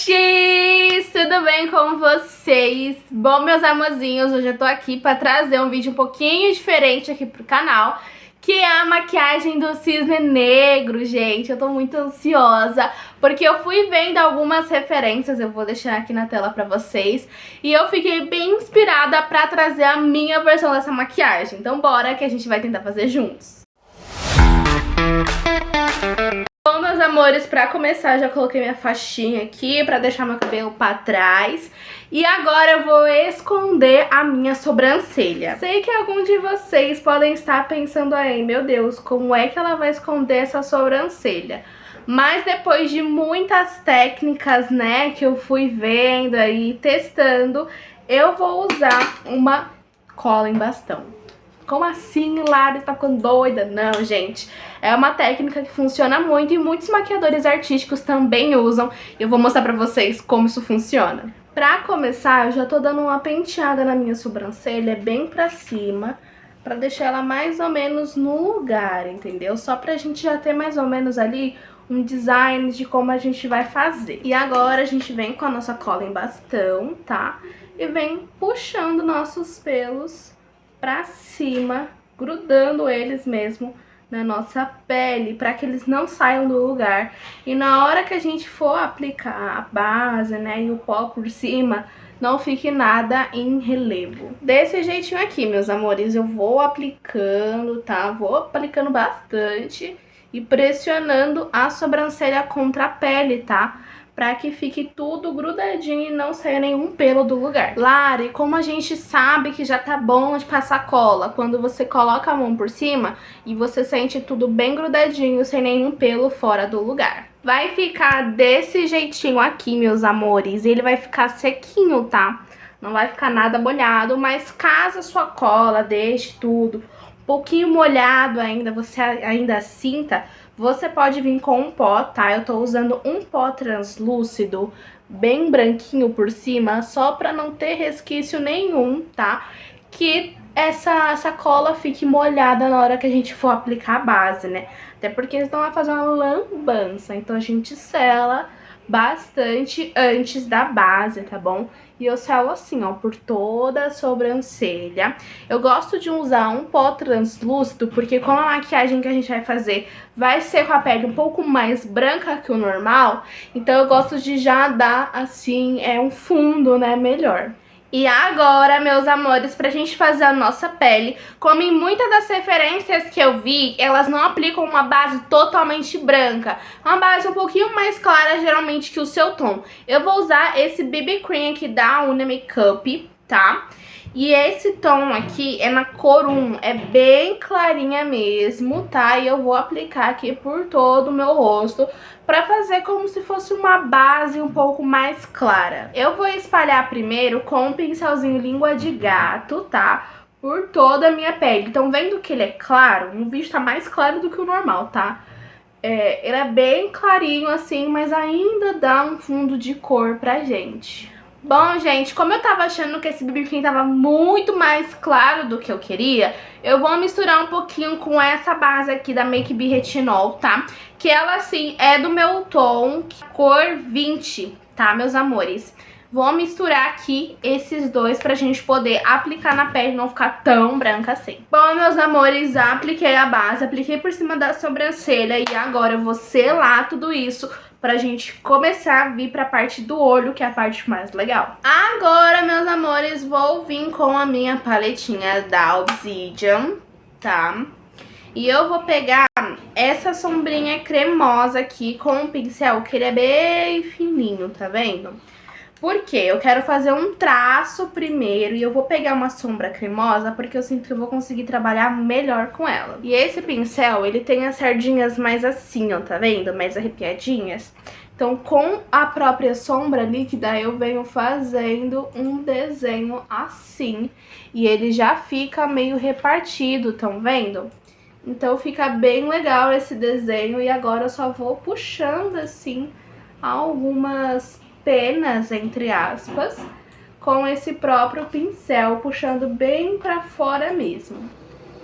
Oxi! Tudo bem com vocês? Bom, meus amorzinhos, hoje eu tô aqui pra trazer um vídeo um pouquinho diferente aqui pro canal, que é a maquiagem do cisne negro, gente. Eu tô muito ansiosa, porque eu fui vendo algumas referências, eu vou deixar aqui na tela pra vocês, e eu fiquei bem inspirada pra trazer a minha versão dessa maquiagem. Então bora que a gente vai tentar fazer juntos. Bom, meus amores, pra começar, já coloquei minha faixinha aqui pra deixar meu cabelo pra trás. E agora eu vou esconder a minha sobrancelha. Sei que alguns de vocês podem estar pensando aí, meu Deus, como é que ela vai esconder essa sobrancelha? Mas depois de muitas técnicas, né, que eu fui vendo aí, testando, eu vou usar uma cola em bastão. Como assim, Lara, tá ficando doida? Não, gente, é uma técnica que funciona muito e muitos maquiadores artísticos também usam. E eu vou mostrar pra vocês como isso funciona. Pra começar, eu já tô dando uma penteada na minha sobrancelha bem pra cima, pra deixar ela mais ou menos no lugar, entendeu? Só pra gente já ter mais ou menos ali um design de como a gente vai fazer. E agora a gente vem com a nossa cola em bastão, tá? E vem puxando nossos pelos pra cima, grudando eles mesmo na nossa pele, para que eles não saiam do lugar. E na hora que a gente for aplicar a base, né, e o pó por cima, não fique nada em relevo. Desse jeitinho aqui, meus amores, eu vou aplicando, tá? Vou aplicando bastante e pressionando a sobrancelha contra a pele, tá? Pra que fique tudo grudadinho e não saia nenhum pelo do lugar. Lari, como a gente sabe que já tá bom de passar cola? Quando você coloca a mão por cima e você sente tudo bem grudadinho, sem nenhum pelo fora do lugar. Vai ficar desse jeitinho aqui, meus amores. Ele vai ficar sequinho, tá? Não vai ficar nada molhado, mas caso a sua cola deixe tudo um pouquinho molhado ainda, você ainda sinta, você pode vir com um pó, tá? Eu tô usando um pó translúcido, bem branquinho por cima, só pra não ter resquício nenhum, tá? Que essa cola fique molhada na hora que a gente for aplicar a base, né? Até porque eles vão fazer uma lambança, então a gente sela bastante antes da base, tá bom? E eu selo assim, ó, por toda a sobrancelha. Eu gosto de usar um pó translúcido, porque como a maquiagem que a gente vai fazer vai ser com a pele um pouco mais branca que o normal, então eu gosto de já dar, assim, um fundo, né, melhor. E agora, meus amores, pra gente fazer a nossa pele, como em muitas das referências que eu vi, elas não aplicam uma base totalmente branca. Uma base um pouquinho mais clara, geralmente, que o seu tom. Eu vou usar esse BB Cream aqui da Una Makeup, tá? E esse tom aqui é na cor 1, é bem clarinha mesmo, tá? E eu vou aplicar aqui por todo o meu rosto pra fazer como se fosse uma base um pouco mais clara. Eu vou espalhar primeiro com um pincelzinho língua de gato, tá? Por toda a minha pele. Então, vendo que ele é claro, o vídeo tá mais claro do que o normal, tá? Ele é bem clarinho assim, mas ainda dá um fundo de cor pra gente. Bom, gente, como eu tava achando que esse BB Cream tava muito mais claro do que eu queria, eu vou misturar um pouquinho com essa base aqui da Make Be Retinol, tá? Que ela, assim, é do meu tom, cor 20, tá, meus amores? Vou misturar aqui esses dois pra gente poder aplicar na pele e não ficar tão branca assim. Bom, meus amores, já apliquei a base, apliquei por cima da sobrancelha e agora eu vou selar tudo isso pra gente começar a vir pra parte do olho, que é a parte mais legal. Agora, meus amores, vou vir com a minha paletinha da Obsidian, tá? E eu vou pegar essa sombrinha cremosa aqui com um pincel que ele é bem fininho, tá vendo? Porque eu quero fazer um traço primeiro e eu vou pegar uma sombra cremosa porque eu sinto que eu vou conseguir trabalhar melhor com ela. E esse pincel, ele tem as sardinhas mais assim, ó, tá vendo? Mais arrepiadinhas. Então, com a própria sombra líquida, eu venho fazendo um desenho assim. E ele já fica meio repartido, tão vendo? Então, fica bem legal esse desenho. E agora eu só vou puxando, assim, algumas penas, entre aspas, com esse próprio pincel, puxando bem pra fora mesmo.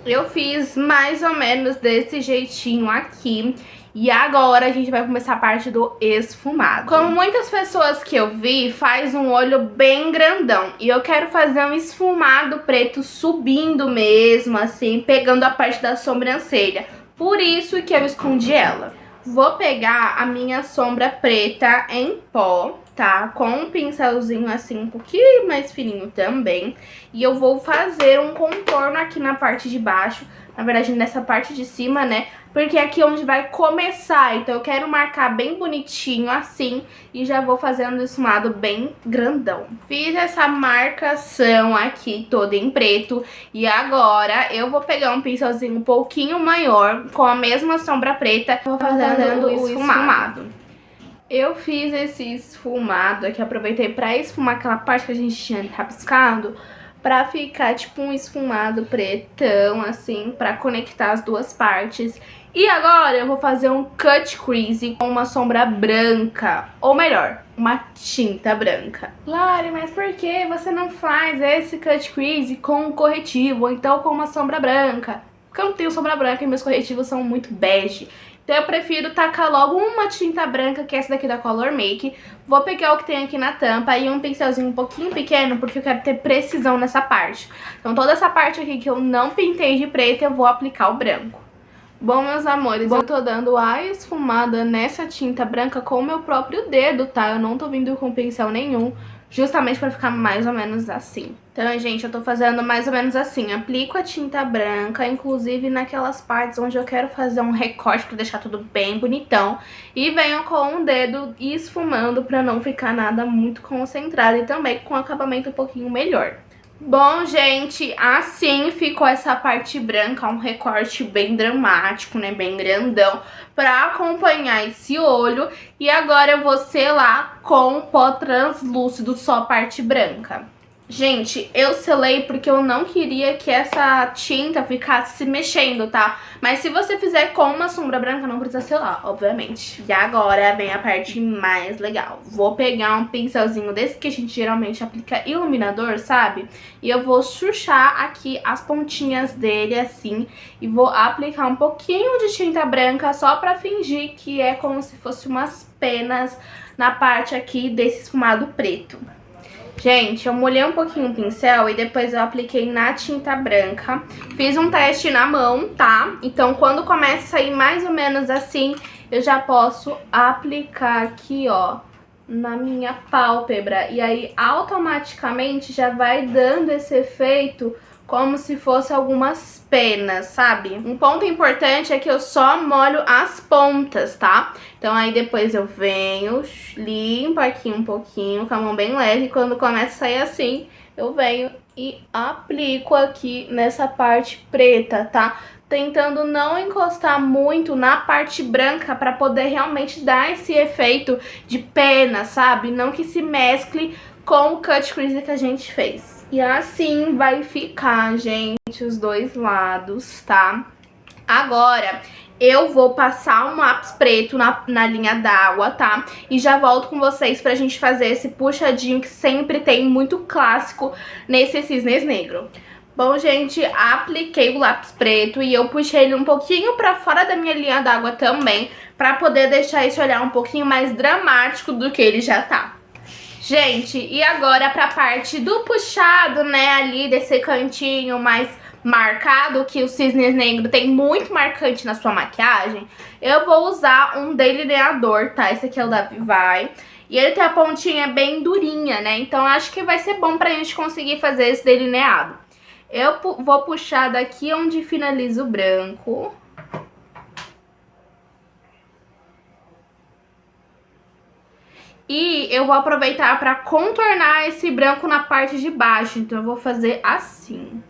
Eu fiz mais ou menos desse jeitinho aqui. E agora a gente vai começar a parte do esfumado. Como muitas pessoas que eu vi, faz um olho bem grandão. E eu quero fazer um esfumado preto subindo mesmo, assim, pegando a parte da sobrancelha. Por isso que eu escondi ela. Vou pegar a minha sombra preta em pó, tá? Com um pincelzinho assim, um pouquinho mais fininho também. E eu vou fazer um contorno aqui na parte de baixo. Na verdade, nessa parte de cima, né? Porque aqui é onde vai começar. Então, eu quero marcar bem bonitinho assim. E já vou fazendo o esfumado bem grandão. Fiz essa marcação aqui toda em preto. E agora, eu vou pegar um pincelzinho um pouquinho maior. Com a mesma sombra preta. Vou fazendo o esfumado. Eu fiz esse esfumado aqui. Aproveitei pra esfumar aquela parte que a gente tinha rabiscado. Pra ficar tipo um esfumado pretão, assim, pra conectar as duas partes. E agora eu vou fazer um cut crease com uma sombra branca. Ou melhor, uma tinta branca. Lari, mas por que você não faz esse cut crease com um corretivo? Ou então com uma sombra branca? Porque eu não tenho sombra branca e meus corretivos são muito bege. Então eu prefiro tacar logo uma tinta branca, que é essa daqui da Color Make. Vou pegar o que tem aqui na tampa e um pincelzinho um pouquinho pequeno, porque eu quero ter precisão nessa parte. Então toda essa parte aqui que eu não pintei de preto, eu vou aplicar o branco. Bom, meus amores, eu tô dando a esfumada nessa tinta branca com o meu próprio dedo, tá? Eu não tô vindo com pincel nenhum, justamente pra ficar mais ou menos assim. Então, gente, eu tô fazendo mais ou menos assim. Aplico a tinta branca, inclusive naquelas partes onde eu quero fazer um recorte pra deixar tudo bem bonitão. E venho com o dedo esfumando pra não ficar nada muito concentrado e também com um acabamento um pouquinho melhor. Bom, gente, assim ficou essa parte branca, um recorte bem dramático, né, bem grandão, pra acompanhar esse olho. E agora eu vou selar com pó translúcido, só a parte branca. Gente, eu selei porque eu não queria que essa tinta ficasse se mexendo, tá? Mas se você fizer com uma sombra branca, não precisa selar, obviamente. E agora vem a parte mais legal. Vou pegar um pincelzinho desse que a gente geralmente aplica iluminador, sabe? E eu vou chuchar aqui as pontinhas dele, assim. E vou aplicar um pouquinho de tinta branca só pra fingir que é como se fosse umas penas na parte aqui desse esfumado preto. Gente, eu molhei um pouquinho o pincel e depois eu apliquei na tinta branca. Fiz um teste na mão, tá? Então, quando começa a sair mais ou menos assim, eu já posso aplicar aqui, ó, na minha pálpebra. E aí, automaticamente, já vai dando esse efeito como se fosse algumas penas, sabe? Um ponto importante é que eu só molho as pontas, tá? Então aí depois eu venho, limpo aqui um pouquinho com a mão bem leve. E quando começa a sair assim, eu venho e aplico aqui nessa parte preta, tá? Tentando não encostar muito na parte branca pra poder realmente dar esse efeito de pena, sabe? Não que se mescle com o cut crease que a gente fez. E assim vai ficar, gente, os dois lados, tá? Agora, eu vou passar um lápis preto na linha d'água, tá? E já volto com vocês pra gente fazer esse puxadinho que sempre tem, muito clássico nesse cisnes negro. Bom, gente, apliquei o lápis preto e eu puxei ele um pouquinho pra fora da minha linha d'água também, pra poder deixar esse olhar um pouquinho mais dramático do que ele já tá. Gente, e agora pra parte do puxado, né, ali desse cantinho mais marcado, que o cisne negro tem muito marcante na sua maquiagem, eu vou usar um delineador, tá? Esse aqui é o da Vivai. E ele tem a pontinha bem durinha, né? Então acho que vai ser bom pra gente conseguir fazer esse delineado. Eu vou puxar daqui onde finaliza o branco. E eu vou aproveitar para contornar esse branco na parte de baixo. Então eu vou fazer assim.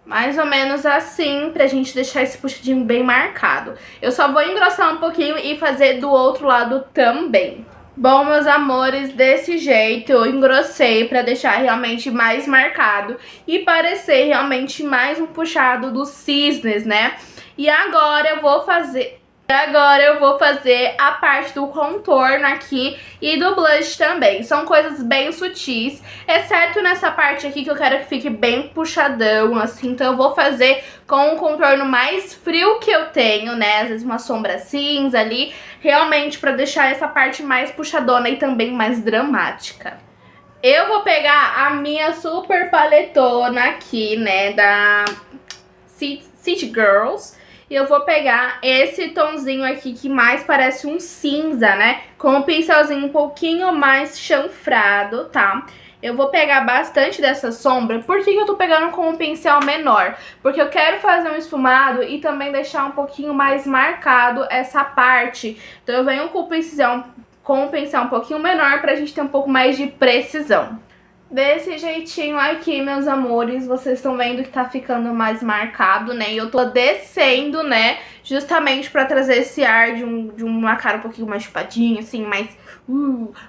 Mais ou menos assim, pra gente deixar esse puxadinho bem marcado. Eu só vou engrossar um pouquinho e fazer do outro lado também. Bom, meus amores, desse jeito eu engrossei pra deixar realmente mais marcado e parecer realmente mais um puxado dos cisnes, né? E agora eu vou fazer... Agora eu vou fazer a parte do contorno aqui e do blush também. São coisas bem sutis, exceto nessa parte aqui que eu quero que fique bem puxadão, assim. Então eu vou fazer com um contorno mais frio que eu tenho, né? Às vezes uma sombra cinza ali, realmente pra deixar essa parte mais puxadona e também mais dramática. Eu vou pegar a minha super paletona aqui, né, da City Girls. E eu vou pegar esse tonzinho aqui que mais parece um cinza, né? Com um pincelzinho um pouquinho mais chanfrado, tá? Eu vou pegar bastante dessa sombra. Por que eu tô pegando com um pincel menor? Porque eu quero fazer um esfumado e também deixar um pouquinho mais marcado essa parte. Então eu venho com um pincel um pouquinho menor pra gente ter um pouco mais de precisão. Desse jeitinho aqui, meus amores, vocês estão vendo que tá ficando mais marcado, né? E eu tô descendo, né? Justamente pra trazer esse ar de uma cara um pouquinho mais chupadinha, assim,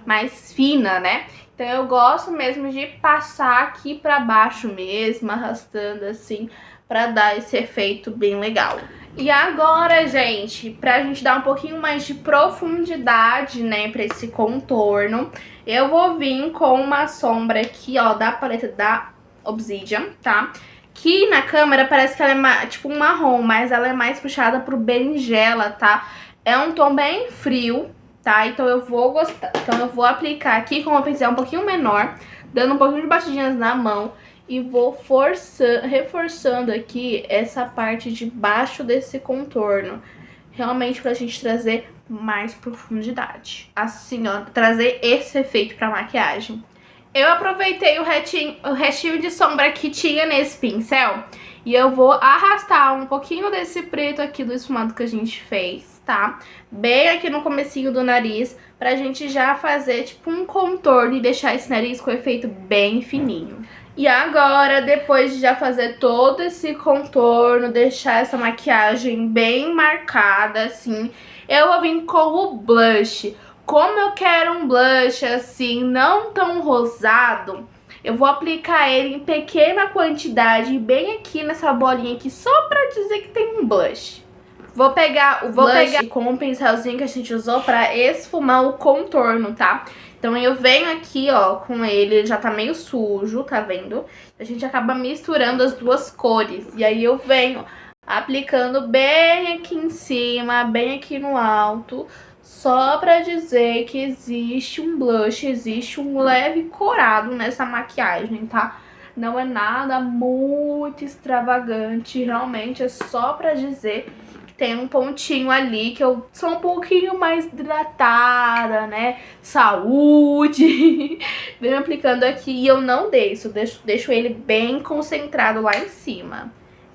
mais fina, né? Então eu gosto mesmo de passar aqui pra baixo mesmo, arrastando assim, pra dar esse efeito bem legal. E agora, gente, pra gente dar um pouquinho mais de profundidade, né, pra esse contorno, eu vou vir com uma sombra aqui, ó, da paleta da Obsidian, tá? Que na câmera parece que ela é tipo um marrom, mas ela é mais puxada pro berinjela, tá? É um tom bem frio, tá? Então eu vou aplicar aqui com uma pincel um pouquinho menor, dando um pouquinho de batidinhas na mão. E vou reforçando aqui essa parte de baixo desse contorno. Realmente pra gente trazer mais profundidade. Assim, ó, trazer esse efeito pra maquiagem. Eu aproveitei o restinho de sombra que tinha nesse pincel. E eu vou arrastar um pouquinho desse preto aqui do esfumado que a gente fez, tá? Bem aqui no comecinho do nariz, pra gente já fazer tipo um contorno e deixar esse nariz com efeito bem fininho. E agora, depois de já fazer todo esse contorno, deixar essa maquiagem bem marcada, assim, eu vou vir com o blush. Como eu quero um blush, assim, não tão rosado, eu vou aplicar ele em pequena quantidade, bem aqui nessa bolinha aqui, só pra dizer que tem um blush. Vou pegar o blush com um pincelzinho que a gente usou pra esfumar o contorno, tá? Então eu venho aqui, ó, com ele já tá meio sujo, tá vendo? A gente acaba misturando as duas cores. E aí eu venho aplicando bem aqui em cima, bem aqui no alto, só pra dizer que existe um blush, existe um leve corado nessa maquiagem, tá? Não é nada muito extravagante, realmente é só pra dizer que tem um pontinho ali que eu sou um pouquinho mais hidratada, né? Saúde! Venho aplicando aqui e eu não deixo ele bem concentrado lá em cima.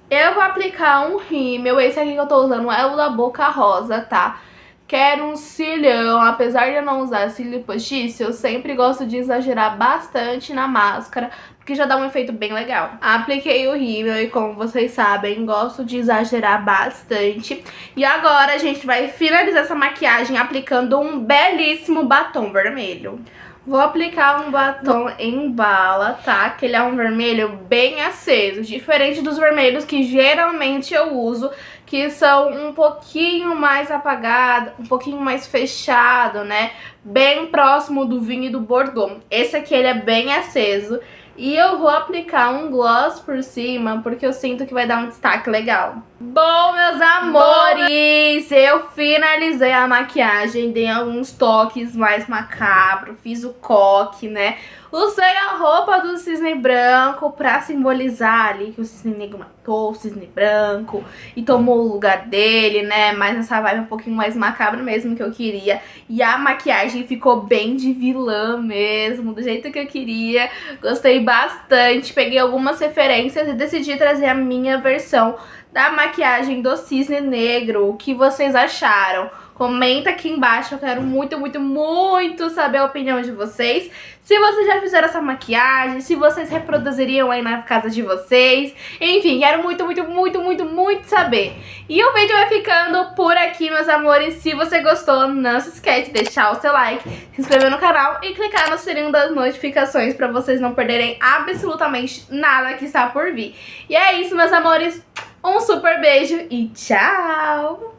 Eu vou aplicar um rímel, esse aqui que eu tô usando é o da Boca Rosa, tá? Quero um cílio, apesar de eu não usar cílio postiço, eu sempre gosto de exagerar bastante na máscara, porque já dá um efeito bem legal. Apliquei o rímel e, como vocês sabem, gosto de exagerar bastante. E agora a gente vai finalizar essa maquiagem aplicando um belíssimo batom vermelho. Vou aplicar um batom em bala, tá? Que ele é um vermelho bem aceso, diferente dos vermelhos que geralmente eu uso, que são um pouquinho mais apagado, um pouquinho mais fechado, né? Bem próximo do vinho e do Bordeaux. Esse aqui ele é bem aceso. E eu vou aplicar um gloss por cima, porque eu sinto que vai dar um destaque legal. Bom, meus amores, eu finalizei a maquiagem, dei alguns toques mais macabros, fiz o coque, né? Usei a roupa do cisne branco pra simbolizar ali que o cisne negro matou o cisne branco e tomou o lugar dele, né? Mas nessa vibe um pouquinho mais macabra mesmo que eu queria. E a maquiagem ficou bem de vilã mesmo, do jeito que eu queria. Gostei bastante, peguei algumas referências e decidi trazer a minha versão da maquiagem do cisne negro. O que vocês acharam? Comenta aqui embaixo, eu quero muito, muito, muito saber a opinião de vocês. Se vocês já fizeram essa maquiagem, se vocês reproduziriam aí na casa de vocês. Enfim, quero muito, muito, muito, muito, muito saber. E o vídeo vai ficando por aqui, meus amores. Se você gostou, não se esquece de deixar o seu like, se inscrever no canal e clicar no sininho das notificações pra vocês não perderem absolutamente nada que está por vir. E é isso, meus amores. Um super beijo e tchau!